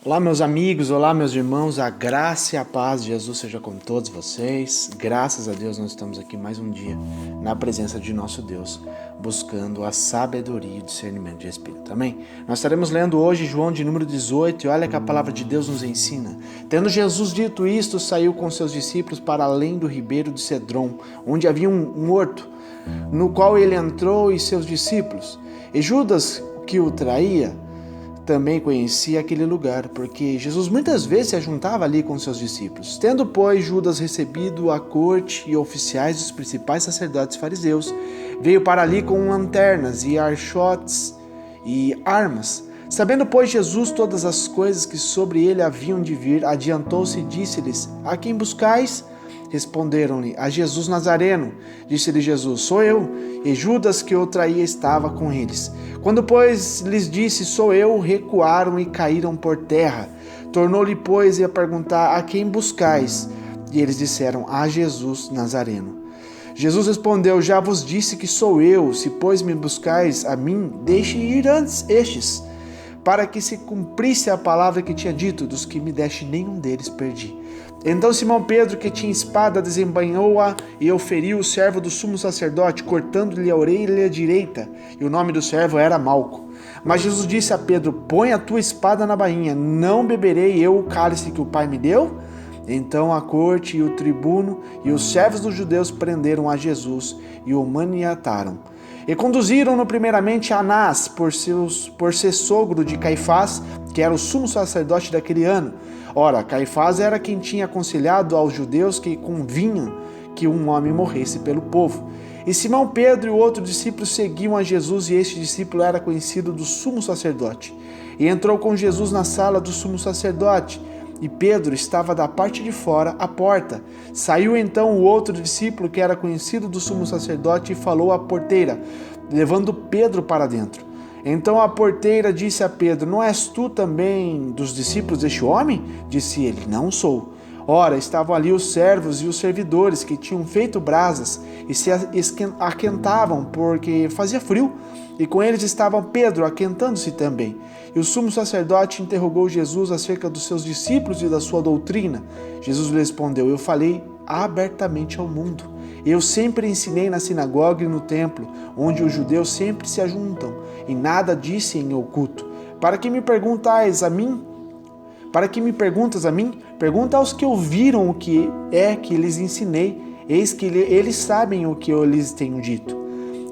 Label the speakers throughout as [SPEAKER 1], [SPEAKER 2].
[SPEAKER 1] Olá, meus amigos, olá, meus irmãos, a graça e a paz de Jesus seja com todos vocês. Graças a Deus nós estamos aqui mais um dia na presença de nosso Deus, buscando a sabedoria e o discernimento de Espírito. Amém? Nós estaremos lendo hoje João de número 18 e olha que a palavra de Deus nos ensina. Tendo Jesus dito isto, saiu com seus discípulos para além do ribeiro de Cedron, onde havia um horto, no qual ele entrou e seus discípulos. E Judas, que o traía, também conhecia aquele lugar, porque Jesus muitas vezes se ajuntava ali com seus discípulos. Tendo, pois, Judas recebido a corte e oficiais dos principais sacerdotes fariseus, veio para ali com lanternas e archotes e armas. Sabendo, pois, Jesus todas as coisas que sobre ele haviam de vir, adiantou-se e disse-lhes: A quem buscais? Responderam-lhe: A Jesus Nazareno. Disse-lhe Jesus: Sou eu. E Judas, que o traía, estava com eles. Quando, pois, lhes disse: Sou eu, recuaram e caíram por terra. Tornou-lhe, pois, a perguntar: A quem buscais? E eles disseram: A Jesus Nazareno. Jesus respondeu: Já vos disse que sou eu. Se, pois, me buscais a mim, deixe ir antes estes, para que se cumprisse a palavra que tinha dito: Dos que me deste, nenhum deles perdi. Então Simão Pedro, que tinha espada, desembainhou-a e oferiu o servo do sumo sacerdote, cortando-lhe a orelha direita, e o nome do servo era Malco. Mas Jesus disse a Pedro: Põe a tua espada na bainha, não beberei eu o cálice que o Pai me deu? Então a corte e o tribuno e os servos dos judeus prenderam a Jesus e o maniataram. E conduziram-no primeiramente a Anás, por ser sogro de Caifás, que era o sumo sacerdote daquele ano. Ora, Caifás era quem tinha aconselhado aos judeus que convinha que um homem morresse pelo povo. E Simão Pedro e o outro discípulo seguiam a Jesus, e este discípulo era conhecido do sumo sacerdote. E entrou com Jesus na sala do sumo sacerdote, e Pedro estava da parte de fora, à porta. Saiu então o outro discípulo, que era conhecido do sumo sacerdote, e falou à porteira, levando Pedro para dentro. Então a porteira disse a Pedro: Não és tu também dos discípulos deste homem? Disse ele: Não sou. Ora, estavam ali os servos e os servidores que tinham feito brasas e se aquentavam porque fazia frio. E com eles estava Pedro, aquentando-se também. E o sumo sacerdote interrogou Jesus acerca dos seus discípulos e da sua doutrina. Jesus lhe respondeu: Eu falei abertamente ao mundo. Eu sempre ensinei na sinagoga e no templo, onde os judeus sempre se ajuntam, e nada disse em oculto. Para que me perguntas a mim? Pergunta aos que ouviram o que é que lhes ensinei. Eis que eles sabem o que eu lhes tenho dito.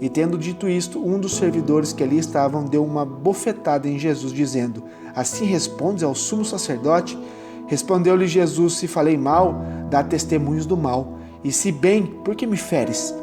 [SPEAKER 1] E tendo dito isto, um dos servidores que ali estavam deu uma bofetada em Jesus, dizendo: Assim respondes ao sumo sacerdote? Respondeu-lhe Jesus: Se falei mal, dá testemunhos do mal. E se bem, por que me feres?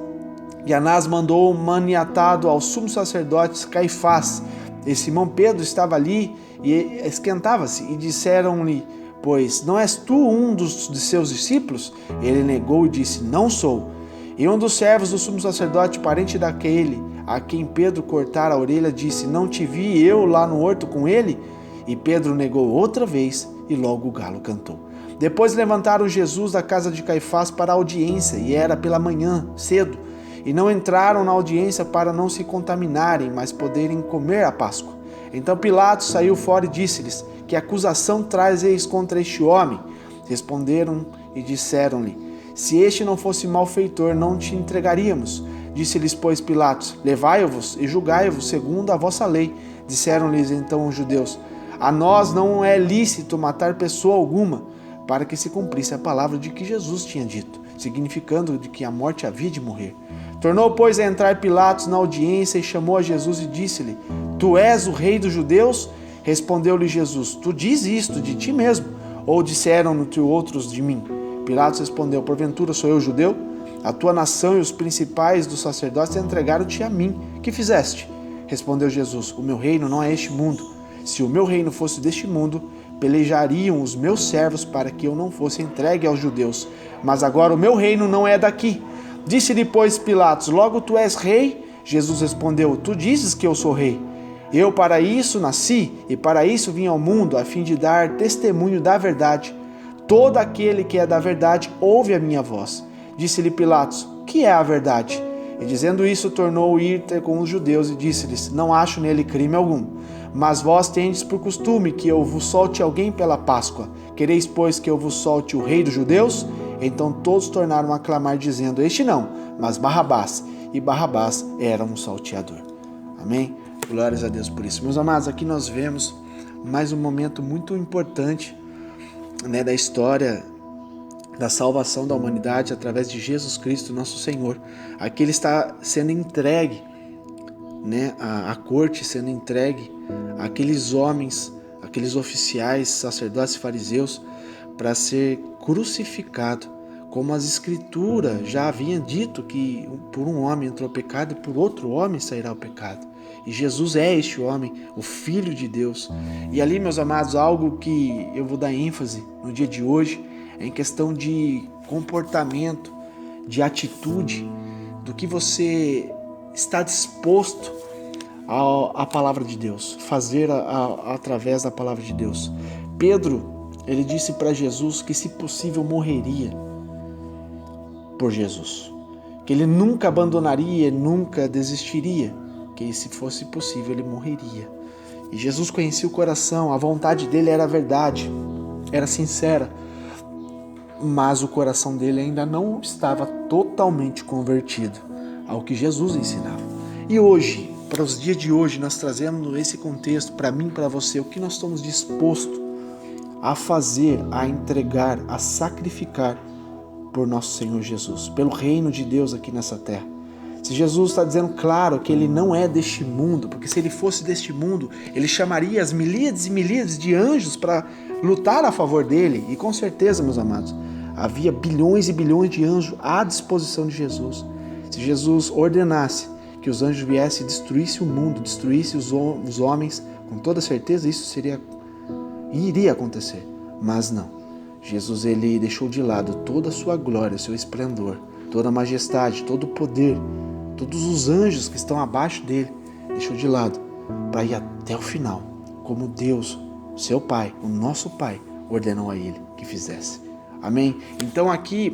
[SPEAKER 1] E Anás mandou maniatado ao sumo sacerdote Caifás. E Simão Pedro estava ali e esquentava-se. E disseram-lhe: Pois não és tu um de seus discípulos? Ele negou e disse: Não sou. E um dos servos do sumo sacerdote, parente daquele a quem Pedro cortara a orelha, disse: Não te vi eu lá no horto com ele? E Pedro negou outra vez, e logo o galo cantou. Depois levantaram Jesus da casa de Caifás para a audiência, e era pela manhã, cedo. E não entraram na audiência para não se contaminarem, mas poderem comer a Páscoa. Então Pilatos saiu fora e disse-lhes: Que acusação trazeis contra este homem? Responderam e disseram-lhe: Se este não fosse malfeitor, não te entregaríamos. Disse-lhes, pois, Pilatos: Levai-vos e julgai-vos segundo a vossa lei. Disseram-lhes então os judeus: A nós não é lícito matar pessoa alguma, para que se cumprisse a palavra de que Jesus tinha dito, significando de que a morte havia de morrer. Tornou, pois, a entrar Pilatos na audiência e chamou a Jesus e disse-lhe: Tu és o rei dos judeus? Respondeu-lhe Jesus: Tu dizes isto de ti mesmo, ou disseram-no-te outros de mim? Pilatos respondeu: Porventura sou eu judeu? A tua nação e os principais dos sacerdotes entregaram-te a mim. Que fizeste? Respondeu Jesus: O meu reino não é este mundo. Se o meu reino fosse deste mundo, pelejariam os meus servos para que eu não fosse entregue aos judeus. Mas agora o meu reino não é daqui. Disse-lhe, pois, Pilatos: Logo tu és rei? Jesus respondeu: Tu dizes que eu sou rei. Eu para isso nasci e para isso vim ao mundo, a fim de dar testemunho da verdade. Todo aquele que é da verdade ouve a minha voz. Disse-lhe Pilatos: Que é a verdade? E dizendo isso, tornou ir ter com os judeus e disse-lhes: Não acho nele crime algum. Mas vós tendes por costume que eu vos solte alguém pela Páscoa. Quereis, pois, que eu vos solte o rei dos judeus? Então todos tornaram a clamar, dizendo: Este não, mas Barrabás. E Barrabás era um salteador. Amém? Glórias a Deus por isso. Meus amados, aqui nós vemos mais um momento muito importante, né, da história da salvação da humanidade através de Jesus Cristo, nosso Senhor. Aqui ele está sendo entregue, né, a corte sendo entregue àqueles homens, aqueles oficiais, sacerdotes e fariseus, para ser crucificado, como as Escrituras já haviam dito que por um homem entrou o pecado e por outro homem sairá o pecado. E Jesus é este homem, o Filho de Deus. E ali, meus amados, algo que eu vou dar ênfase no dia de hoje é em questão de comportamento, de atitude, do que você está disposto à palavra de Deus, fazer através da palavra de Deus. Pedro, ele disse para Jesus que, se possível, morreria por Jesus, que ele nunca abandonaria, nunca desistiria, que se fosse possível ele morreria. E Jesus conhecia o coração, a vontade dele era a verdade, era sincera, mas o coração dele ainda não estava totalmente convertido ao que Jesus ensinava. E hoje, para os dias de hoje, nós trazemos esse contexto para mim e para você, o que nós estamos dispostos a fazer, a entregar, a sacrificar por nosso Senhor Jesus, pelo reino de Deus aqui nessa terra. Se Jesus está dizendo claro que ele não é deste mundo, porque se ele fosse deste mundo, ele chamaria as milíades e milíades de anjos para lutar a favor dele. E com certeza, meus amados, havia bilhões e bilhões de anjos à disposição de Jesus. Se Jesus ordenasse que os anjos viessem e destruíssem o mundo, destruíssem os homens, com toda certeza isso iria acontecer. Mas não. Jesus, ele deixou de lado toda a sua glória, o seu esplendor, toda a majestade, todo o poder, todos os anjos que estão abaixo dele, deixou de lado para ir até o final, como Deus, seu Pai, o nosso Pai, ordenou a ele que fizesse. Amém? Então aqui,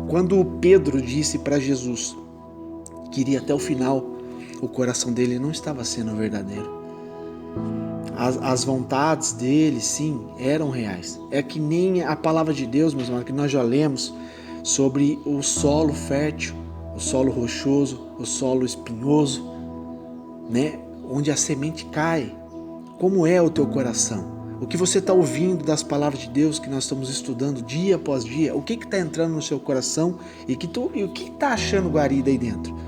[SPEAKER 1] quando Pedro disse para Jesus que iria até o final, o coração dele não estava sendo verdadeiro. As vontades dele, sim, eram reais. É que nem a palavra de Deus, meus irmãos, que nós já lemos sobre o solo fértil, o solo rochoso, o solo espinhoso, né? Onde a semente cai. Como é o teu coração? O que você está ouvindo das palavras de Deus que nós estamos estudando dia após dia? O que está entrando no seu coração e o que está achando guarida aí dentro?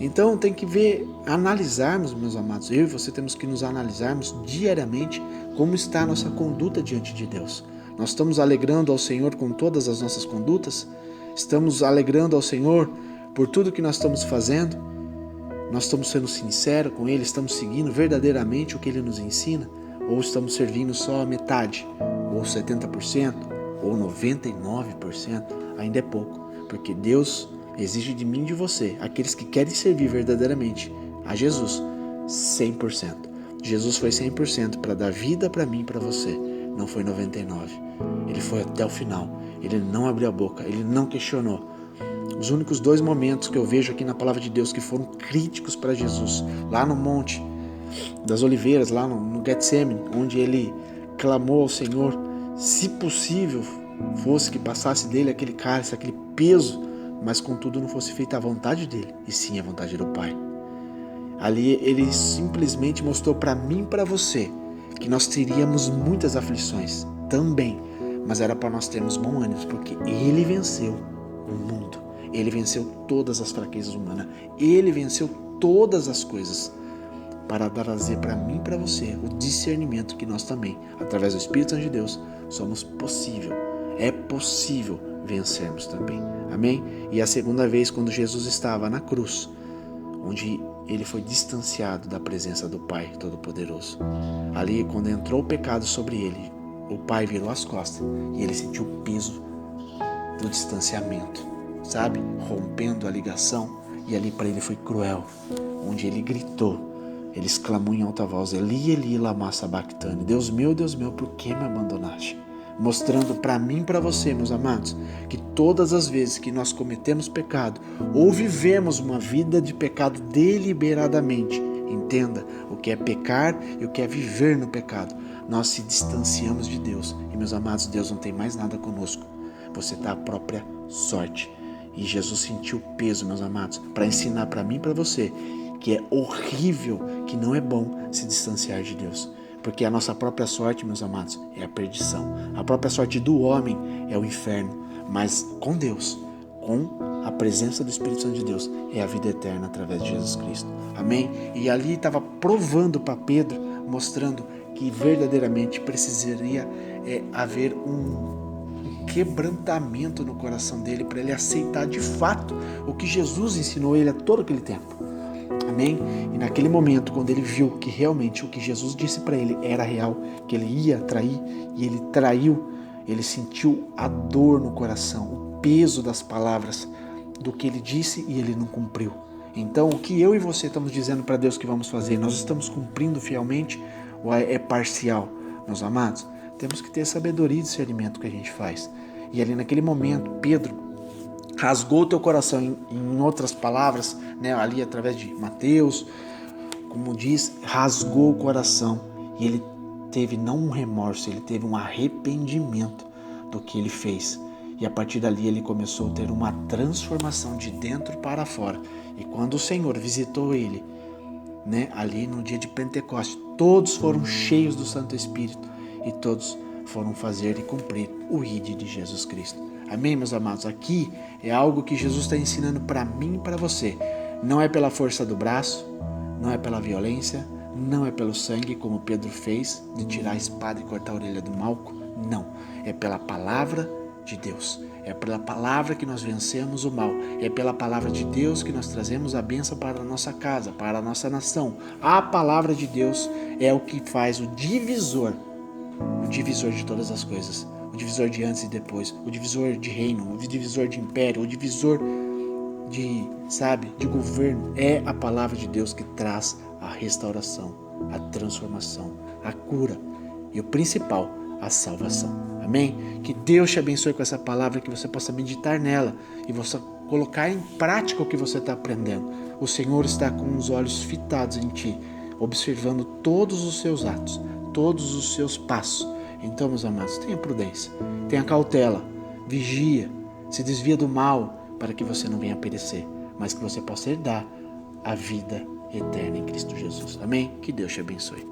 [SPEAKER 1] Então tem que ver, analisarmos, meus amados, eu e você temos que nos analisarmos diariamente como está a nossa conduta diante de Deus. Nós estamos alegrando ao Senhor com todas as nossas condutas? Estamos alegrando ao Senhor por tudo que nós estamos fazendo? Nós estamos sendo sinceros com Ele? Estamos seguindo verdadeiramente o que Ele nos ensina? Ou estamos servindo só a metade? Ou 70%? Ou 99%? Ainda é pouco, porque Deus exige de mim e de você, aqueles que querem servir verdadeiramente a Jesus, 100%. Jesus foi 100% para dar vida para mim e para você, não foi 99%. Ele foi até o final, ele não abriu a boca, ele não questionou. Os únicos 2 momentos que eu vejo aqui na palavra de Deus que foram críticos para Jesus, lá no Monte das Oliveiras, lá no Getsemane, onde ele clamou ao Senhor, se possível fosse que passasse dele aquele cálice, aquele peso, mas contudo não fosse feita a vontade dele, e sim a vontade do Pai. Ali ele simplesmente mostrou para mim e para você que nós teríamos muitas aflições também, mas era para nós termos bom ânimo, porque ele venceu o mundo, ele venceu todas as fraquezas humanas, ele venceu todas as coisas para trazer para mim e para você o discernimento que nós também, através do Espírito Santo de Deus, é possível vencermos também. Amém? E a segunda vez, quando Jesus estava na cruz, onde ele foi distanciado da presença do Pai Todo-Poderoso. Ali, quando entrou o pecado sobre ele, o Pai virou as costas e ele sentiu o peso do distanciamento, sabe? Rompendo a ligação. E ali para ele foi cruel, onde ele gritou, ele exclamou em alta voz: Eli, Eli, lama sabachthani, Deus meu, por que me abandonaste? mostrando para mim e para você, meus amados, que todas as vezes que nós cometemos pecado ou vivemos uma vida de pecado deliberadamente, entenda o que é pecar e o que é viver no pecado, nós se distanciamos de Deus. E, meus amados, Deus não tem mais nada conosco. Você está à própria sorte. E Jesus sentiu o peso, meus amados, para ensinar para mim e para você que é horrível, que não é bom se distanciar de Deus. Porque a nossa própria sorte, meus amados, é a perdição. A própria sorte do homem é o inferno. Mas com Deus, com a presença do Espírito Santo de Deus, é a vida eterna através de Jesus Cristo. Amém? E ali estava provando para Pedro, mostrando que verdadeiramente precisaria haver um quebrantamento no coração dele para ele aceitar de fato o que Jesus ensinou ele a todo aquele tempo. Amém? E naquele momento, quando ele viu que realmente o que Jesus disse para ele era real, que ele ia trair, e ele traiu, ele sentiu a dor no coração, o peso das palavras do que ele disse e ele não cumpriu. Então, o que eu e você estamos dizendo para Deus que vamos fazer, nós estamos cumprindo fielmente ou é parcial? Meus amados, temos que ter sabedoria e discernimento que a gente faz. E ali naquele momento, Pedro rasgou o teu coração, em outras palavras, né, ali através de Mateus, como diz, rasgou o coração. E ele teve não um remorso, ele teve um arrependimento do que ele fez. E a partir dali ele começou a ter uma transformação de dentro para fora. E quando o Senhor visitou ele, né, ali no dia de Pentecostes, todos foram cheios do Santo Espírito e todos foram fazer e cumprir o ID de Jesus Cristo. Amém, meus amados? Aqui é algo que Jesus está ensinando para mim e para você. Não é pela força do braço, não é pela violência, não é pelo sangue, como Pedro fez, de tirar a espada e cortar a orelha do Malco. Não, é pela palavra de Deus. É pela palavra que nós vencemos o mal. É pela palavra de Deus que nós trazemos a bênção para a nossa casa, para a nossa nação. A palavra de Deus é o que faz o divisor de todas as coisas. O divisor de antes e depois, o divisor de reino, o divisor de império, o divisor de governo. É a palavra de Deus que traz a restauração, a transformação, a cura e o principal, a salvação. Amém? Que Deus te abençoe com essa palavra, que você possa meditar nela e você colocar em prática o que você está aprendendo. O Senhor está com os olhos fitados em ti, observando todos os seus atos, todos os seus passos. Então, meus amados, tenha prudência, tenha cautela, vigia, se desvia do mal para que você não venha a perecer, mas que você possa herdar a vida eterna em Cristo Jesus. Amém? Que Deus te abençoe.